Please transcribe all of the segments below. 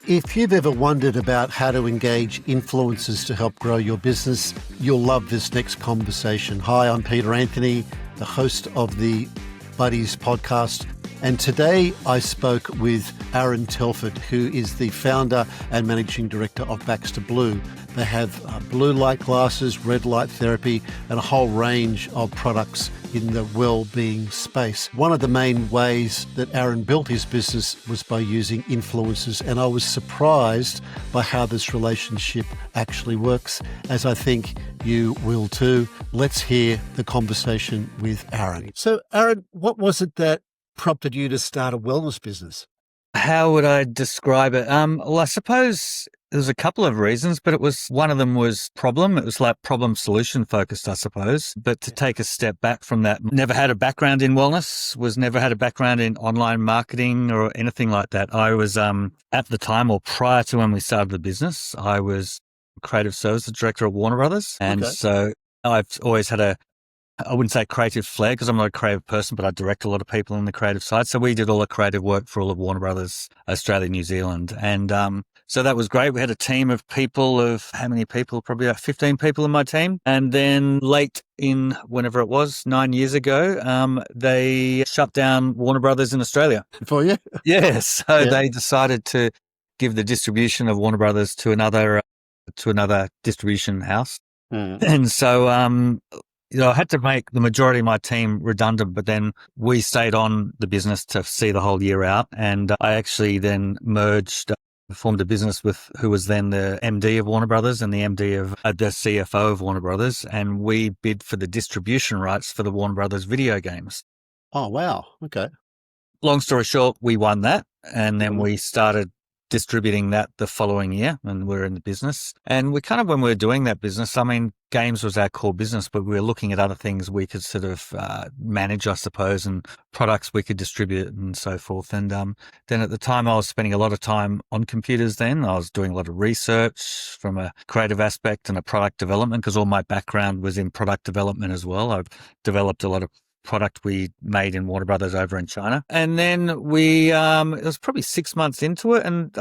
If you've ever wondered about how to engage influencers to help grow your business, you'll love this next conversation. Hi, I'm Peter Anthony, the host of the Buddies podcast. And today I spoke with Aaron Telford, who is the founder and managing director of Baxter Blue. They have blue light glasses, red light therapy, and a whole range of products in the well-being space. One of the main ways that Aaron built his business was by using influencers, and I was surprised by how this relationship actually works, as I think you will too. Let's hear the conversation with Aaron. So, Aaron, what was it that prompted you to start a wellness business? How would I describe it? Well, I suppose there's a couple of reasons, but one of them was problem. It was like problem solution focused, I suppose. But to take a step back from that, never had a background in wellness, never had a background in online marketing or anything like that. I was, at the time or prior to when we started the business, I was creative services director at Warner Brothers. And so I've always had I wouldn't say creative flair because I'm not a creative person, but I direct a lot of people in the creative side. So we did all the creative work for all of Warner Brothers, Australia, New Zealand. And so that was great. We had a team of people of how many people? Probably about 15 people in my team. And then late in whenever it was, 9 years ago, they shut down Warner Brothers in Australia. For you? Yeah. So they decided to give the distribution of Warner Brothers to another distribution house. And so, I had to make the majority of my team redundant, but then we stayed on the business to see the whole year out. And I actually then formed a business with who was then the MD of Warner Brothers and the MD of the CFO of Warner Brothers. And we bid for the distribution rights for the Warner Brothers video games. Oh, wow. Okay. Long story short, we won that. And then we started distributing that the following year, and we're in the business. And when we were doing that business, games was our core business, but we were looking at other things we could sort of manage, I suppose, and products we could distribute and so forth. And then at the time, I was spending a lot of time on computers then. I was doing a lot of research from a creative aspect and a product development because all my background was in product development as well. I've developed a lot of product we made in Warner Brothers over in China. And then it was probably 6 months into it. And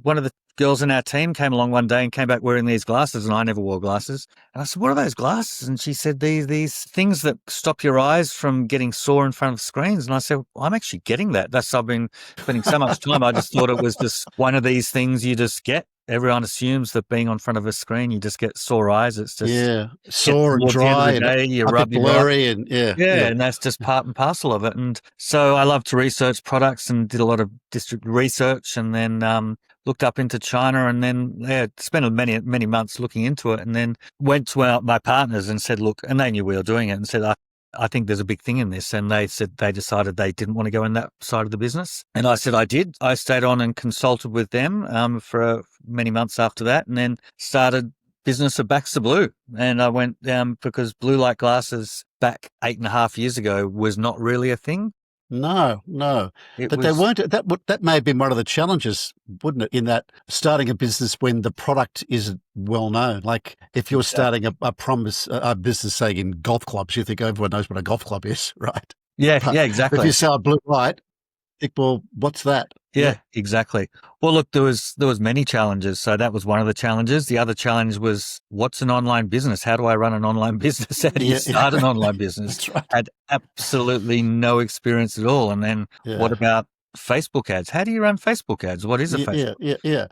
one of the girls in our team came along one day and came back wearing these glasses, and I never wore glasses. And I said, "What are those glasses?" And she said, these things that stop your eyes from getting sore in front of screens. And I said, "I'm actually getting that. I've been spending so much time. I just thought it was just one of these things you just get. Everyone assumes that being on front of a screen, you just get sore eyes. It's just sore and dry and you rub blurry and and that's just part and parcel of it. And so I love to research products and did a lot of research, and then looked up into China, and then spent many months looking into it, and then went to my partners and said, look, and they knew we were doing it, and said, I think there's a big thing in this. And they said they decided they didn't want to go in that side of the business. And I said I did. I stayed on and consulted with them for many months after that, and then started business of Baxter Blue. And I went because blue light glasses back 8.5 years ago was not really a thing. No. But they weren't. That may have been one of the challenges, wouldn't it, in that starting a business when the product isn't well known. Like if you're starting a business, say, in golf clubs, you think everyone knows what a golf club is, right? Yeah, But exactly. if you sell a blue light, think, well, what's that? Yeah, exactly. Well, look, there was many challenges. So that was one of the challenges. The other challenge was, what's an online business? How do I run an online business? How do you start an online business? That's right. Had absolutely no experience at all. And then what about Facebook ads? How do you run Facebook ads? What is a Facebook? Yeah.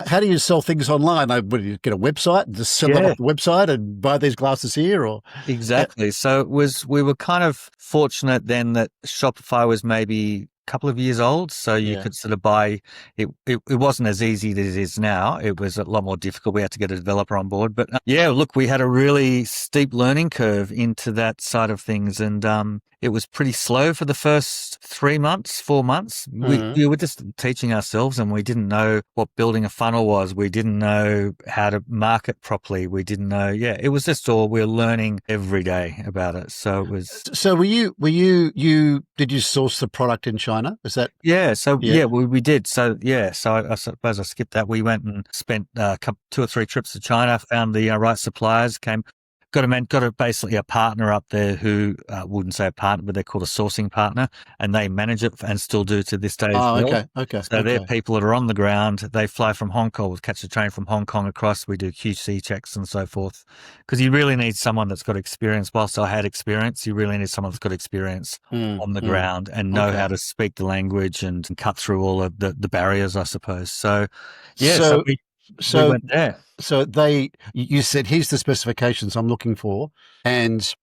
How do you sell things online? Would you get a website and just sell it off the website and buy these glasses here? Or exactly. So we were kind of fortunate then that Shopify was maybe couple of years old, so you could sort of buy it. It wasn't as easy as it is now. It was a lot more difficult. We had to get a developer on board, but look, we had a really steep learning curve into that side of things, and it was pretty slow for the first 3 months, 4 months. We were just teaching ourselves, and we didn't know what building a funnel was. We didn't know how to market properly. We didn't know. It was just all we were learning every day about it. So it was. So did you source the product in China? Is that? We did. So I suppose I skipped that. We went and spent 2 or 3 trips to China, found the right suppliers, came got basically a partner up there who wouldn't say a partner, but they're called a sourcing partner, and they manage it and still do to this day as Oh, well. okay. So they're people that are on the ground. They fly from Hong Kong, we'll catch a train from Hong Kong across. We do QC checks and so forth, because you really need someone that's got experience. Whilst I had experience, you really need someone that's got experience on the ground and know how to speak the language and cut through all of the barriers, I suppose. So, yeah, so we went there. So you said, here's the specifications I'm looking for, and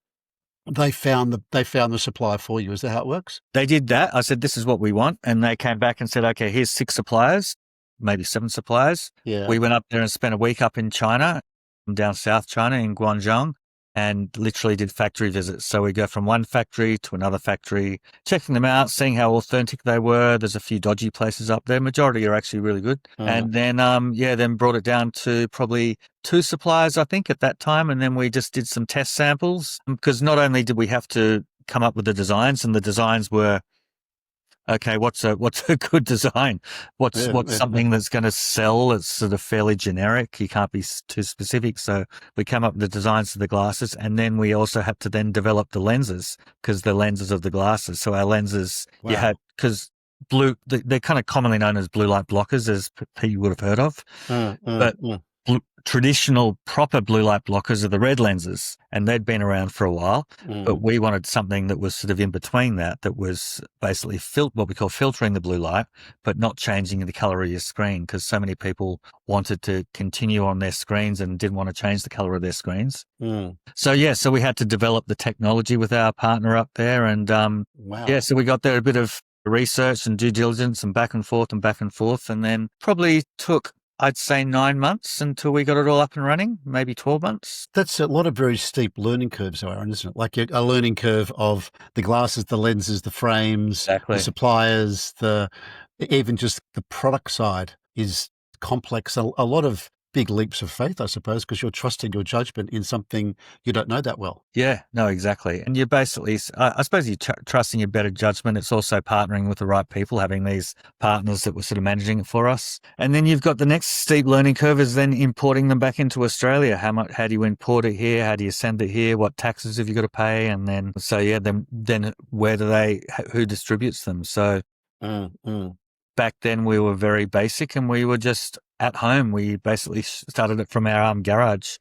they found the supplier for you. Is that how it works? They did that. I said, this is what we want. And they came back and said, okay, here's 6 suppliers, maybe 7 suppliers. Yeah. We went up there and spent a week up in China, down South China in Guangzhou, and literally did factory visits. So we go from one factory to another factory, checking them out, seeing how authentic they were. There's a few dodgy places up there. Majority are actually really good. And then, then brought it down to probably 2 suppliers, I think, at that time. And then we just did some test samples, because not only did we have to come up with the designs, and the designs were, okay, what's a good design? What's something that's going to sell? It's sort of fairly generic. You can't be too specific. So we come up with the designs of the glasses, and then we also had to then develop the lenses, because the lenses of the glasses. So our lenses, because they're kind of commonly known as blue light blockers, as you would have heard of. But traditional proper blue light blockers are the red lenses, and they'd been around for a while, but we wanted something that was sort of in between that was basically what we call filtering the blue light, but not changing the color of your screen, because so many people wanted to continue on their screens and didn't want to change the color of their screens. So we had to develop the technology with our partner up there, and so we got there a bit of research and due diligence and back and forth, and then probably took, I'd say, 9 months until we got it all up and running, maybe 12 months. That's a lot of very steep learning curves, Aaron, isn't it? Like a learning curve of the glasses, the lenses, the frames, the suppliers, even just the product side is complex. A lot of big leaps of faith, I suppose, because you're trusting your judgment in something you don't know that well. Yeah, no, exactly. And you're basically, I suppose you're trusting your better judgment. It's also partnering with the right people, having these partners that were sort of managing it for us. And then you've got the next steep learning curve is then importing them back into Australia. How do you import it here? How do you send it here? What taxes have you got to pay? And then, then who distributes them? So back then we were very basic, and we were just at home. We basically started it from our garage.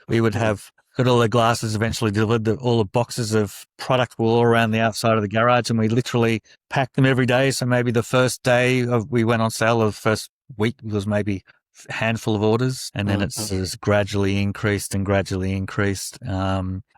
We would have got all the glasses eventually delivered. All the boxes of product were all around the outside of the garage, and we literally packed them every day. So maybe the first day we went on sale, or the first week was maybe a handful of orders, and then it's gradually increased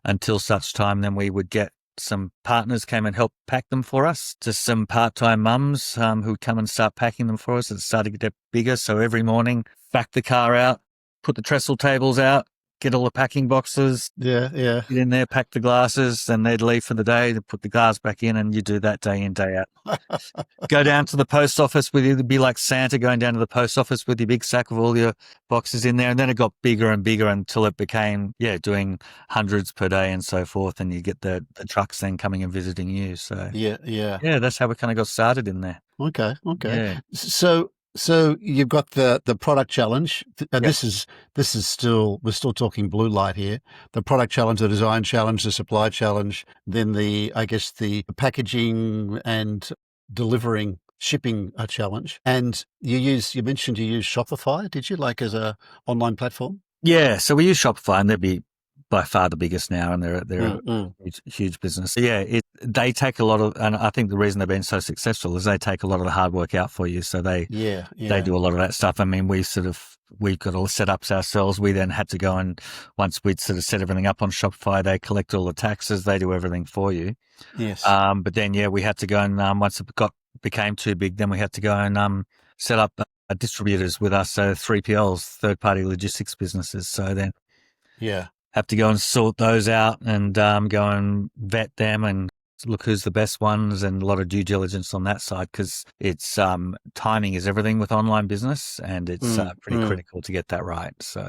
until such time then we would get some partners came and helped pack them for us. Just some part-time mums who'd come and start packing them for us. It started to get bigger. So every morning, back the car out, put the trestle tables out, get all the packing boxes. Get in there, pack the glasses, and they'd leave for the day to put the cars back in, and you do that day in, day out. Go down to the post office with you. It'd be like Santa going down to the post office with your big sack of all your boxes in there. And then it got bigger and bigger until it became, doing hundreds per day and so forth. And you get the trucks then coming and visiting you. So that's how we kind of got started in there. Okay. Yeah. So you've got the product challenge, and this is still, we're still talking blue light here. The product challenge, the design challenge, the supply challenge, then the packaging and delivering, shipping challenge. And you mentioned you use Shopify, did you, like as a online platform? Yeah, so we use Shopify, and they'd be by far the biggest now, and they're a huge business. So they take a lot of, and I think the reason they've been so successful is they take a lot of the hard work out for you. So they do a lot of that stuff. I mean, we've got all the setups ourselves. We then had to go, and once we'd sort of set everything up on Shopify, they collect all the taxes, they do everything for you. Yes. But then we had to go and once it became too big, then we had to go and set up distributors with us, so 3PLs, third party logistics businesses. So then have to go and sort those out and go and vet them and look who's the best ones, and a lot of due diligence on that side, because it's timing is everything with online business, and it's pretty critical to get that right. So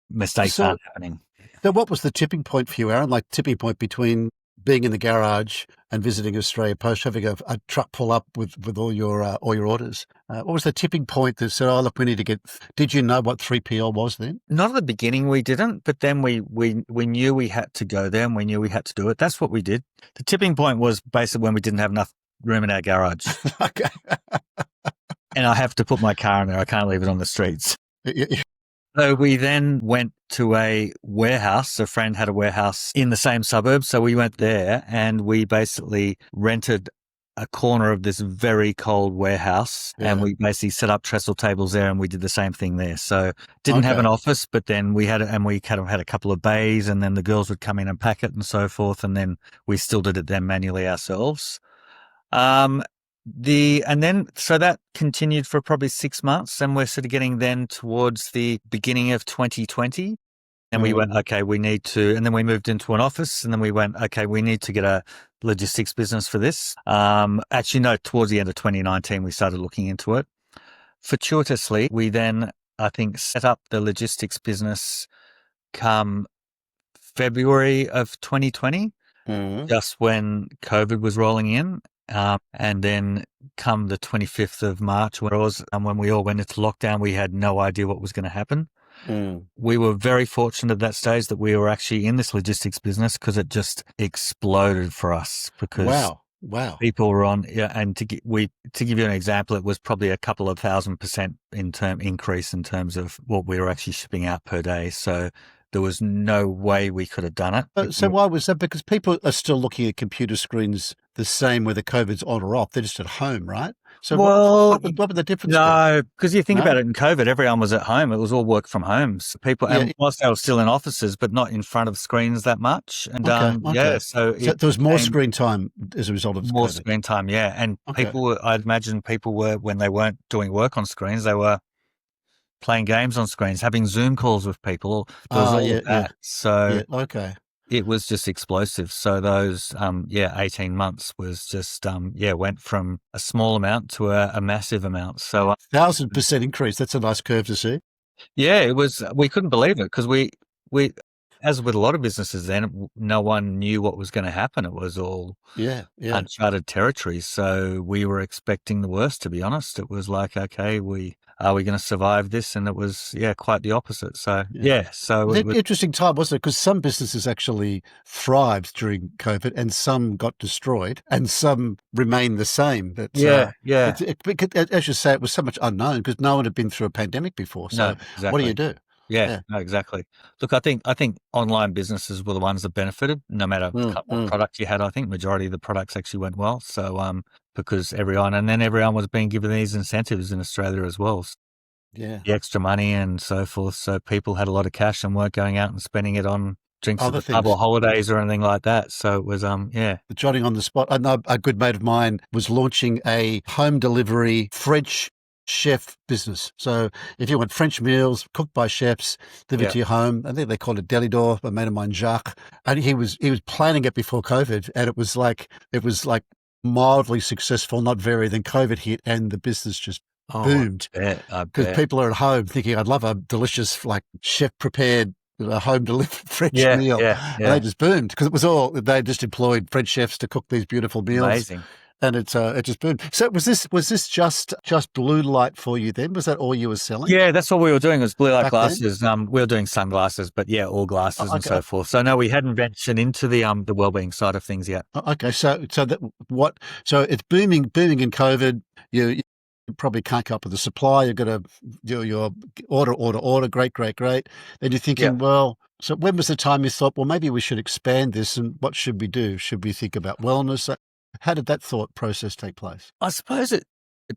mistakes aren't happening. So what was the tipping point for you, Aaron? Like tipping point between being in the garage and visiting Australia Post, having a truck pull up with all your orders. What was the tipping point that said, "Oh, look, we need to get"? Did you know what 3PL was then? Not at the beginning, we didn't, but then we knew we had to go there and we knew we had to do it. That's what we did. The tipping point was basically when we didn't have enough room in our garage. Okay. And I have to put my car in there. I can't leave it on the streets. Yeah. So we then went to a warehouse. A friend had a warehouse in the same suburb. So we went there and we basically rented a corner of this very cold warehouse, and we basically set up trestle tables there, and we did the same thing there. So didn't have an office, but then we had a couple of bays, and then the girls would come in and pack it and so forth. And then we still did it then manually ourselves. So that continued for probably 6 months, and we're sort of getting then towards the beginning of 2020. And we went, okay, we need to, and then we moved into an office, and then we went, okay, we need to get a logistics business for this. Actually, no, towards the end of 2019, we started looking into it. Fortuitously, we then, I think, set up the logistics business come February of 2020, just when COVID was rolling in. And then come the 25th of March, when we all went into lockdown, we had no idea what was going to happen. We were very fortunate at that stage that we were actually in this logistics business because it just exploded for us because people were on. Yeah, and to give you an example, it was probably a couple of 1,000% increase in terms of what we were actually shipping out per day. So there was no way we could have done it. So why was that? Because people are still looking at computer screens the same whether COVID's on or off. They're just at home, right? So what were the differences? No, because you think about it, in COVID, everyone was at home. It was all work from home. So people, and whilst they were still in offices, but not in front of screens that much. And so there was more screen time as a result of more COVID. Screen time, yeah. And people, I'd imagine people were, when they weren't doing work on screens, they were playing games on screens, having Zoom calls with people. There was all of that. So it was just explosive. So those, 18 months was just, went from a small amount to a massive amount. So 1,000% increase. That's a nice curve to see. Yeah, it was, we couldn't believe it because we, as with a lot of businesses then, no one knew what was going to happen. It was all uncharted territory. So we were expecting the worst, to be honest. It was like, okay, are we going to survive this? And it was, quite the opposite. So, so it was interesting time, wasn't it? Because some businesses actually thrived during COVID and some got destroyed and some remained the same. But, as you say, it was so much unknown because no one had been through a pandemic before. So what do you do? No, exactly. Look, I think online businesses were the ones that benefited, no matter what product you had. I think majority of the products actually went well. So, because everyone was being given these incentives in Australia as well. So the extra money and so forth. So people had a lot of cash and weren't going out and spending it on drinks at the pub or holidays or anything like that. So it was, The jotting on the spot. I know a good mate of mine was launching a home delivery French chef business. So if you want French meals cooked by chefs delivered to your home, I think they called it Delidor, a mate of mine, Jacques, and he was planning it before COVID, and it was like mildly successful, not very. Then COVID hit, and the business just boomed because people are at home thinking, "I'd love a delicious, like chef prepared, home delivered French meal," and they just boomed because it was all they just employed French chefs to cook these beautiful meals. Amazing. And it just boomed. So was this just blue light for you then? Was that all you were selling? Yeah, that's what we were doing, was blue light glasses. We were doing sunglasses, but all glasses and so forth. So no, we hadn't ventured into the wellbeing side of things yet. Okay, so it's booming in COVID. You probably can't come up with a supply. You've got to do your order. Great. Then you're thinking, well, so when was the time you thought, well, maybe we should expand this, and what should we do? Should we think about wellness? How did that thought process take place? I suppose it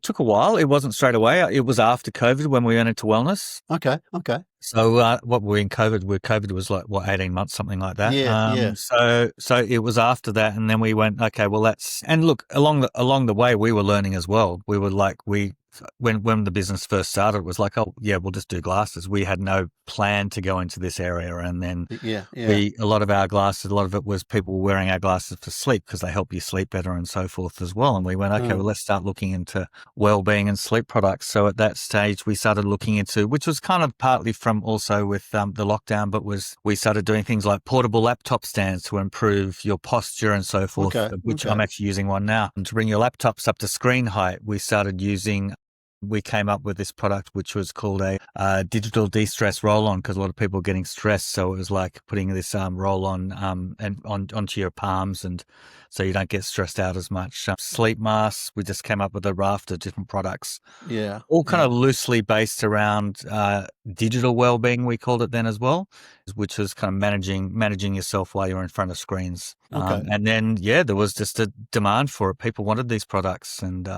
took a while. It wasn't straight away. It was after COVID when we went into wellness. Okay. So what were we in COVID? COVID was like, 18 months, something like that. Yeah. So it was after that. And then we went, okay, well, and look, along the way, we were learning as well. We were like, we when the business first started, it was like, oh yeah, we'll just do glasses. We had no plan to go into this area. And then a lot of our glasses, a lot of it was people wearing our glasses for sleep because they help you sleep better and so forth as well. And we went, okay, well, let's start looking into wellbeing and sleep products. So at that stage, we started looking into, which was kind of partly from also with the lockdown, but we started doing things like portable laptop stands to improve your posture and so forth, which I'm actually using one now. And to bring your laptops up to screen height, we came up with this product, which was called a digital de-stress roll-on, because a lot of people are getting stressed. So it was like putting this roll-on and onto your palms, and so you don't get stressed out as much. Sleep masks, we just came up with a raft of different products. Yeah. All kind of loosely based around digital well-being, we called it then as well, which was kind of managing yourself while you're in front of screens. And then, there was just a demand for it. People wanted these products, and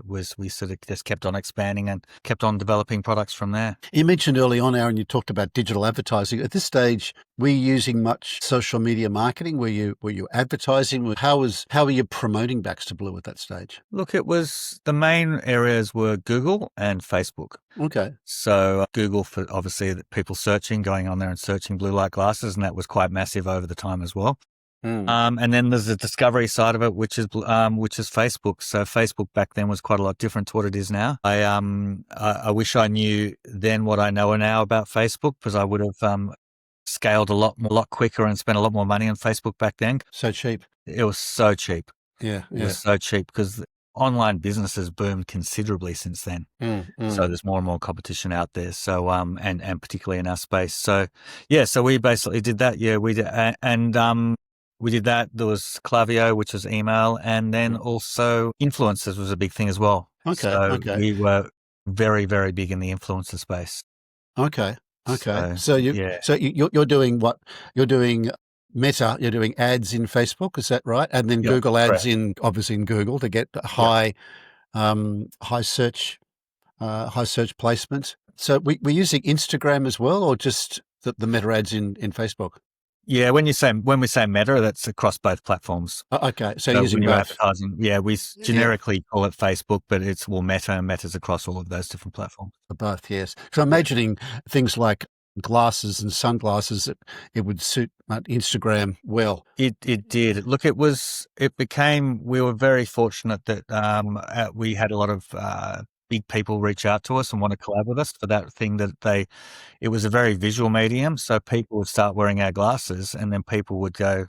we sort of just kept on expanding and kept on developing products from there. You mentioned early on, Aaron, you talked about digital advertising. At this stage, were you using much social media marketing? Were you advertising? How were you promoting Baxter Blue at that stage? Look, it was, the main areas were Google and Facebook. Okay. So Google for obviously people going on there and searching blue light glasses, and that was quite massive over the time as well. And then there's the discovery side of it, which is Facebook. So Facebook back then was quite a lot different to what it is now. I wish I knew then what I know now about Facebook, because I would have scaled a lot quicker and spent a lot more money on Facebook back then. So cheap. It was so cheap. Yeah. It was so cheap because online businesses boomed considerably since then. So there's more and more competition out there. So, and particularly in our space. So so we basically did that. Yeah, we did. We did that. There was Klaviyo, which was email, and then also influencers was a big thing as well. Okay. We were very, very big in the influencer space. Okay. So you're doing what? You're doing Meta. You're doing ads in Facebook. Is that right? And then Google ads obviously in Google to get high search placement. So we're using Instagram as well, or just the Meta ads in Facebook? Yeah, when we say Meta, that's across both platforms. Okay, so using when both. Advertising, we generically call it Facebook, but it's Meta, and Meta's across all of those different platforms. Both, yes. So I'm imagining things like glasses and sunglasses, it would suit Instagram well. It did. Look, we were very fortunate that we had a lot of big people reach out to us and want to collab with us for that thing it was a very visual medium. So people would start wearing our glasses, and then people would go,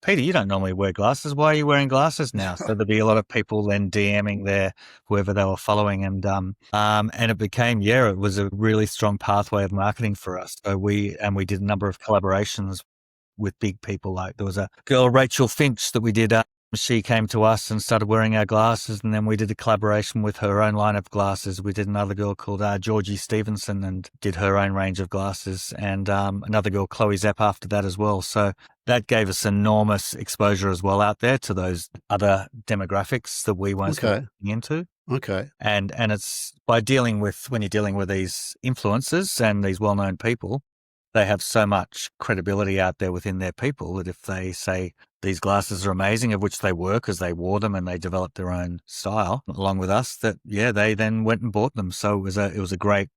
Peter, you don't normally wear glasses. Why are you wearing glasses now? So there'd be a lot of people then DMing whoever they were following. And it became, it was a really strong pathway of marketing for us. So we did a number of collaborations with big people. Like there was a girl, Rachel Finch, that we did. She came to us and started wearing our glasses, and then we did a collaboration with her own line of glasses. We did another girl called Georgie Stevenson, and did her own range of glasses, and another girl, Chloe Zapp, after that as well. So that gave us enormous exposure as well out there to those other demographics that we weren't looking into. Okay. And it's when you're dealing with these influencers and these well-known people, they have so much credibility out there within their people that if they say these glasses are amazing, of which they were because they wore them and they developed their own style along with us, that they then went and bought them. So it was a great,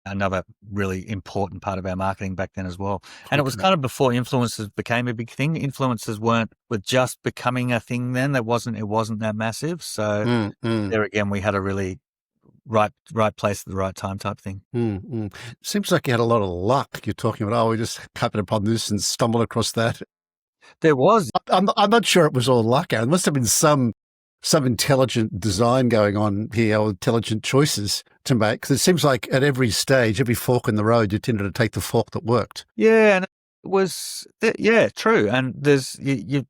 another really important part of our marketing back then as well. And it was kind of before influencers became a big thing. Influencers were just becoming a thing then. It wasn't that massive. So there again, we had a really right place at the right time type thing. Seems like you had a lot of luck. You're talking about, we just happened upon this and stumbled across that. There was. I'm not sure it was all luck. There must have been some intelligent design going on here, or intelligent choices to make. Because it seems like at every stage, every fork in the road, you tended to take the fork that worked. Yeah, and it was true. And there's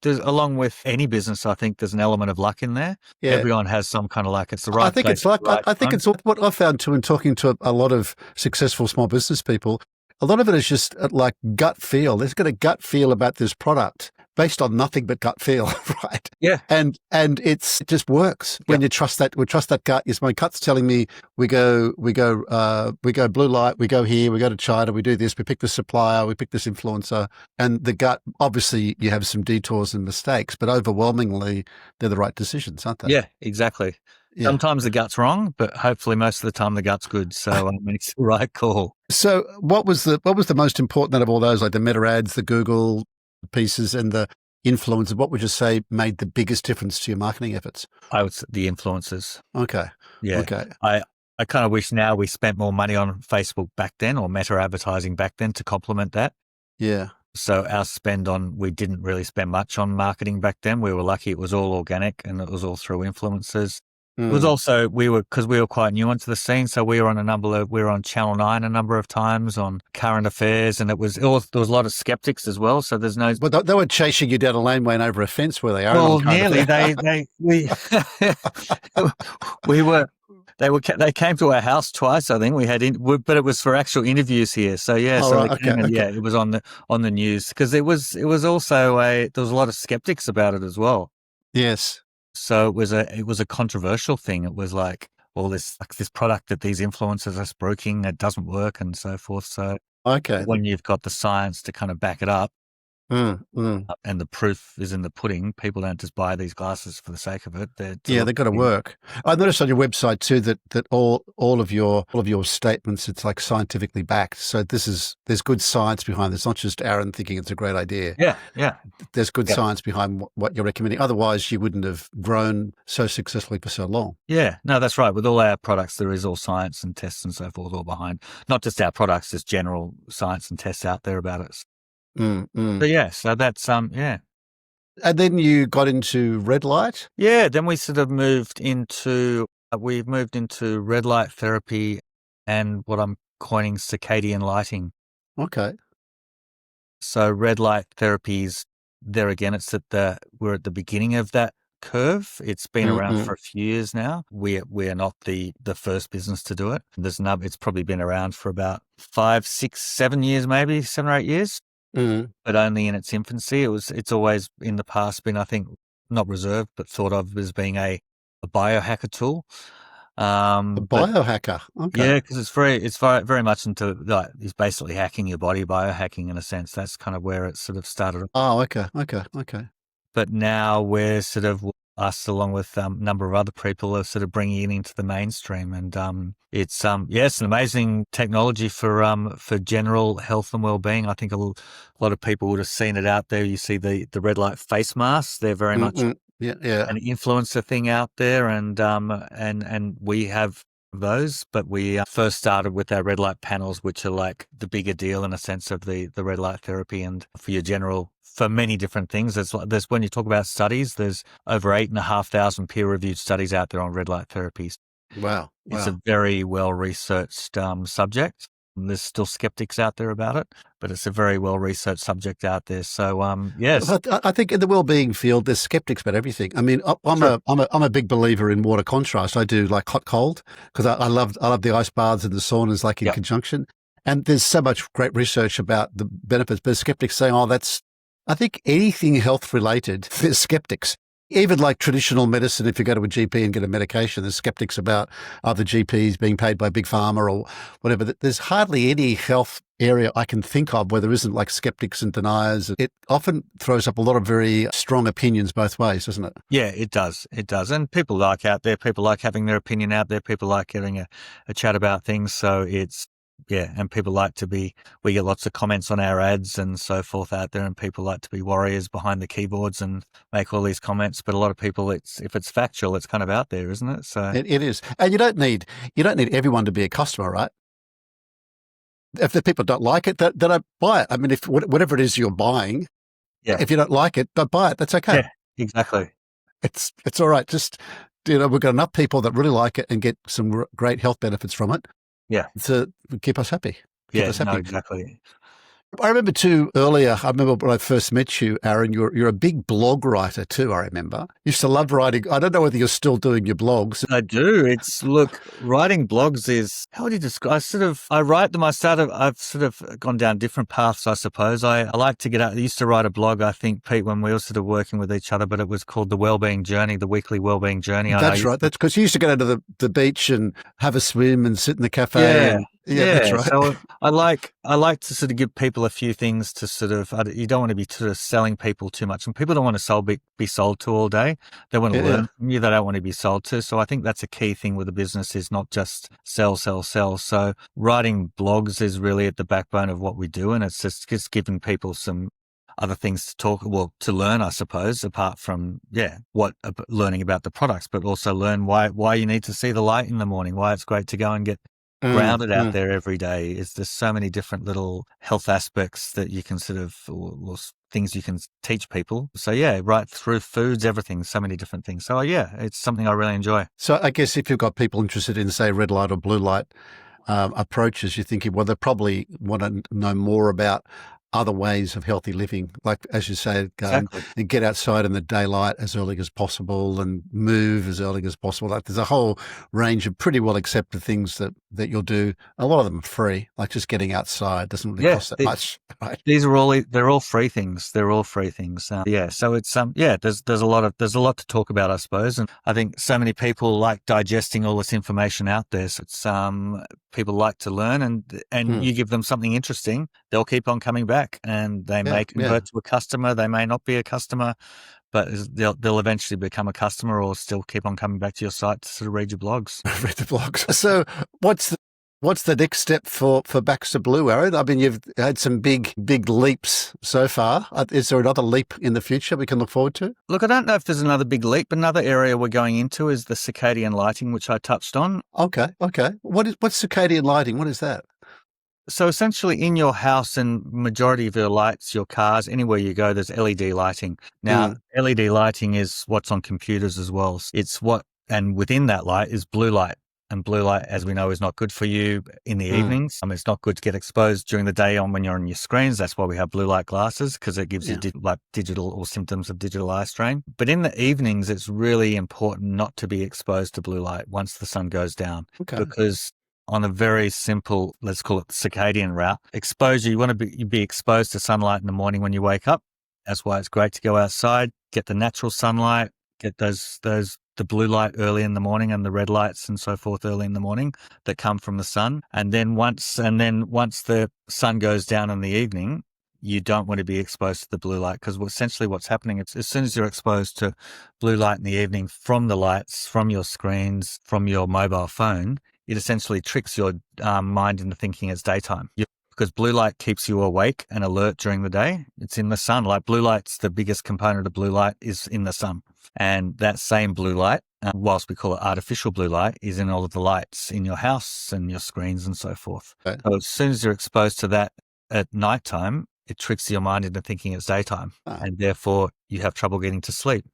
along with any business, I think there's an element of luck in there. Yeah. Everyone has some kind of luck. It's the right. I think it's luck. I think it's what I found too in talking to a lot of successful small business people. A lot of it is just like gut feel. There's got a gut feel about this product based on nothing but gut feel, right? Yeah. And it just works when you trust that. We trust that gut. Yes, my gut's telling me we go blue light. We go here. We go to China. We do this. We pick the supplier. We pick this influencer. And the gut, obviously, you have some detours and mistakes, but overwhelmingly, they're the right decisions, aren't they? Yeah, exactly. Yeah. Sometimes the gut's wrong, but hopefully most of the time the gut's good. So it's the right call. So what was the most important out of all those, like the meta ads, the Google pieces, and the influencers? What would you say made the biggest difference to your marketing efforts? I would say the influencers. Okay. Yeah. Okay. I kind of wish now we spent more money on Facebook back then, or meta advertising back then, to complement that. Yeah. So our spend we didn't really spend much on marketing back then. We were lucky it was all organic and it was all through influencers. It was also, because we were quite new into the scene. So we were on Channel 9 a number of times on current affairs, and there was a lot of skeptics as well. So there's no. But they were chasing you down a laneway and over a fence, were they? Well, nearly. They came to our house twice, I think. We had but it was for actual interviews here. So yeah, it was on the news, because it was also there was a lot of skeptics about it as well. Yes. So it was a controversial thing. It was like, well, this product that these influencers are spruiking, it doesn't work, and so forth. So when you've got the science to kind of back it up, and the proof is in the pudding, people don't just buy these glasses for the sake of it. They've got to work. I noticed on your website too that all of your statements, it's like scientifically backed. So there's good science behind this. It's not just Aaron thinking it's a great idea. Yeah. There's good science behind what you're recommending. Otherwise, you wouldn't have grown so successfully for so long. Yeah, no, that's right. With all our products, there is all science and tests and so forth all behind. Not just our products, there's general science and tests out there about it. So that's And then you got into red light? Yeah, then we sort of moved into red light therapy and what I'm coining circadian lighting. Okay. So red light therapies, there again, we're at the beginning of that curve. It's been around for a few years now. We are not the first business to do it. It's probably been around for about 5, 6, 7 years, maybe 7 or 8 years. But only in its infancy. It's always in the past been, I think, not reserved, but thought of as being a biohacker tool. A biohacker, okay. Yeah, because it's very much into it's basically hacking your body, biohacking in a sense. That's kind of where it sort of started. Oh, okay. But now we're sort of, us along with a number of other people, are sort of bringing it into the mainstream, and it's an amazing technology for general health and well-being. I think a lot of people would have seen it out there. You see the red light face masks; they're very much an influencer thing out there, and we have those. But we first started with our red light panels, which are like the bigger deal in a sense of the red light therapy, and for many different things. There's when you talk about studies, there's over 8,500 peer-reviewed studies out there on red light therapies. Wow. It's a very well-researched subject. There's still skeptics out there about it, but it's a very well-researched subject out there. So, yes. I think in the well-being field, there's skeptics about everything. I mean, I'm a big believer in water contrast. I do like hot-cold because I love the ice baths and the saunas in conjunction. And there's so much great research about the benefits, but skeptics saying, I think anything health related, there's skeptics. Even like traditional medicine, if you go to a GP and get a medication, there's skeptics about other GPs being paid by Big Pharma or whatever. There's hardly any health area I can think of where there isn't like skeptics and deniers. It often throws up a lot of very strong opinions both ways, doesn't it? Yeah, it does. It does. And people like having their opinion out there. People like getting a chat about things. So and people we get lots of comments on our ads and so forth out there, and people like to be warriors behind the keyboards and make all these comments. But a lot of people, if it's factual, it's kind of out there, isn't it? So it is. And you don't need everyone to be a customer, right? If the people don't like it, they don't buy it. I mean, if whatever it is you're buying, if you don't like it, don't buy it. That's okay. Yeah, exactly. It's all right. Just, we've got enough people that really like it and get some great health benefits from it. Yeah. To keep us happy. Exactly. I remember too earlier, when I first met you, Aaron, you're a big blog writer too, I remember. You used to love writing. I don't know whether you're still doing your blogs. I do. Writing blogs is, how would you describe? I write them. I've sort of gone down different paths, I suppose. I like to get out. I used to write a blog, I think, Pete, when we were sort of working with each other, but it was called The Wellbeing Journey, the weekly Wellbeing Journey. That's right. That's because you used to go to the beach and have a swim and sit in the cafe. Yeah, that's right. So I like to sort of give people a few things to sort of, you don't want to be sort of selling people too much, and people don't want to be sold to all day. They want to Yeah. learn from you. They don't want to be sold to. So I think that's a key thing with a business, is not just sell, sell, sell. So writing blogs is really at the backbone of what we do. And it's just giving people some other things to learn, I suppose, apart from, learning about the products, but also learn why you need to see the light in the morning, why it's great to go and get grounded out there every day. There's so many different little health aspects that you can sort of, or things you can teach people. So right through foods, everything, so many different things. So it's something I really enjoy. So I guess if you've got people interested in, say, red light or blue light approaches, you're thinking, well, they probably want to know more about other ways of healthy living, like, as you say, and get outside in the daylight as early as possible and move as early as possible. Like, there's a whole range of pretty well accepted things that you'll do. A lot of them are free, like just getting outside doesn't really cost that much. Right? They're all free things. They're all free things. So it's there's a lot to talk about, I suppose. And I think so many people like digesting all this information out there. So it's people like to learn, and you give them something interesting, they'll keep on coming back, and they may convert to a customer. They may not be a customer, but they'll eventually become a customer, or still keep on coming back to your site to sort of read your blogs. Read the blogs. So what's the next step for Baxter Blue, Aaron? I mean, you've had some big leaps so far. Is there another leap in the future we can look forward to? Look, I don't know if there's another big leap. Another area we're going into is the circadian lighting, which I touched on. Okay. What's circadian lighting? What is that? So essentially, in your house and majority of your lights, your cars, anywhere you go, there's LED lighting. Now, LED lighting is what's on computers as well. And within that light is blue light. And blue light, as we know, is not good for you in the evenings. It's not good to get exposed during the day when you're on your screens. That's why we have blue light glasses, because it gives you digital or symptoms of digital eye strain. But in the evenings, it's really important not to be exposed to blue light once the sun goes down. Okay. Because on a very simple, let's call it circadian route, exposure, you want to be exposed to sunlight in the morning when you wake up. That's why it's great to go outside, get the natural sunlight, get the blue light early in the morning and the red lights and so forth early in the morning that come from the sun. And then once the sun goes down in the evening, you don't want to be exposed to the blue light, because essentially what's happening is, as soon as you're exposed to blue light in the evening from the lights, from your screens, from your mobile phone, it essentially tricks your mind into thinking it's daytime. Because blue light keeps you awake and alert during the day. It's in the sun. Like, blue light's the biggest component of blue light is in the sun. And that same blue light, whilst we call it artificial blue light, is in all of the lights in your house and your screens and so forth. Okay. So as soon as you're exposed to that at nighttime, it tricks your mind into thinking it's daytime. And therefore you have trouble getting to sleep.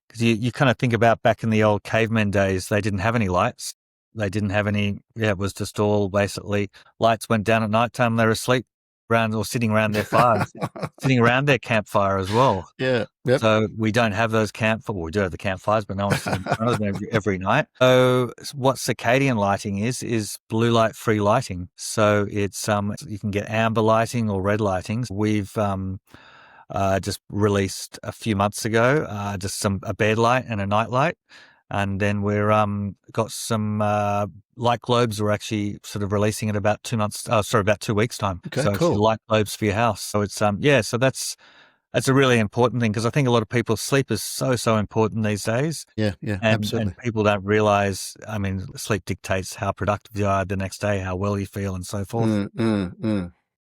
Because you kind of think about back in the old caveman days, they didn't have any lights. They didn't have any, it was just all basically lights went down at nighttime. They were asleep around or sitting around their fires, sitting around their campfire as well. Yeah. Yep. So we don't have those we do have the campfires, but no one's sitting in front of them every night. So what circadian lighting is blue light free lighting. So it's, you can get amber lighting or red lighting. We've, just released a few months ago, a bed light and a night light. And then we're got some light globes. We're actually sort of releasing in about 2 weeks time. Okay, so cool. Light globes for your house. So it's so that's a really important thing, because I think a lot of people, sleep is so important these days. Yeah, absolutely. And people don't realize. I mean, sleep dictates how productive you are the next day, how well you feel, and so forth.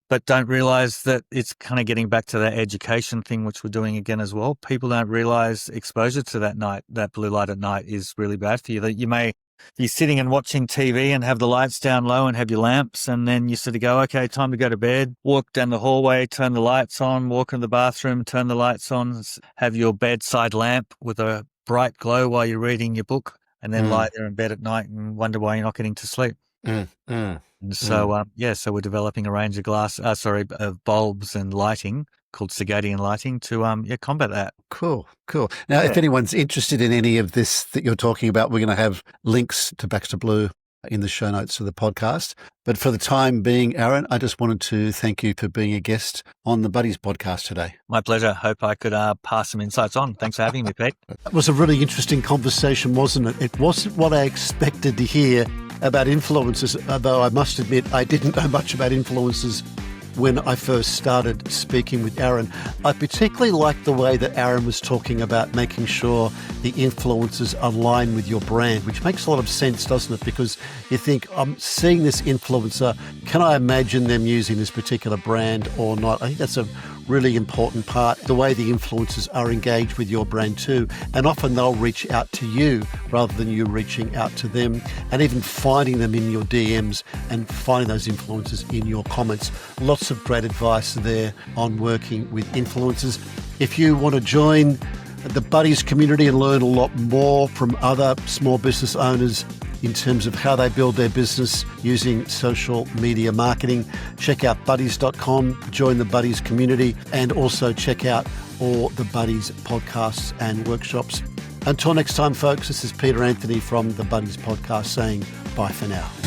But don't realize that it's kind of getting back to that education thing, which we're doing again as well. People don't realize exposure to that blue light at night is really bad for you. That you may be sitting and watching TV and have the lights down low and have your lamps, and then you sort of go, okay, time to go to bed, walk down the hallway, turn the lights on, walk in the bathroom, turn the lights on, have your bedside lamp with a bright glow while you're reading your book, and then lie there in bed at night and wonder why you're not getting to sleep. So we're developing a range of bulbs and lighting called circadian lighting to combat that. Cool. Now, if anyone's interested in any of this that you're talking about, we're going to have links to Baxter Blue in the show notes of the podcast. But for the time being, Aaron, I just wanted to thank you for being a guest on the Buddies podcast today. My pleasure. Hope I could pass some insights on. Thanks for having me, Pete. It was a really interesting conversation, wasn't it? It wasn't what I expected to hear about influencers, although I must admit I didn't know much about influencers when I first started speaking with Aaron. I particularly liked the way that Aaron was talking about making sure the influencers align with your brand, which makes a lot of sense, doesn't it? Because you think, I'm seeing this influencer, can I imagine them using this particular brand or not? I think that's a really important part, the way the influencers are engaged with your brand too. And often they'll reach out to you rather than you reaching out to them, and even finding them in your DMs and finding those influencers in your comments. Lots of great advice there on working with influencers. If you want to join the Buddies community and learn a lot more from other small business owners in terms of how they build their business using social media marketing, check out buddies.com, join the Buddies community, and also check out all the Buddies podcasts and workshops. Until next time, folks, this is Peter Anthony from the Buddies podcast saying bye for now.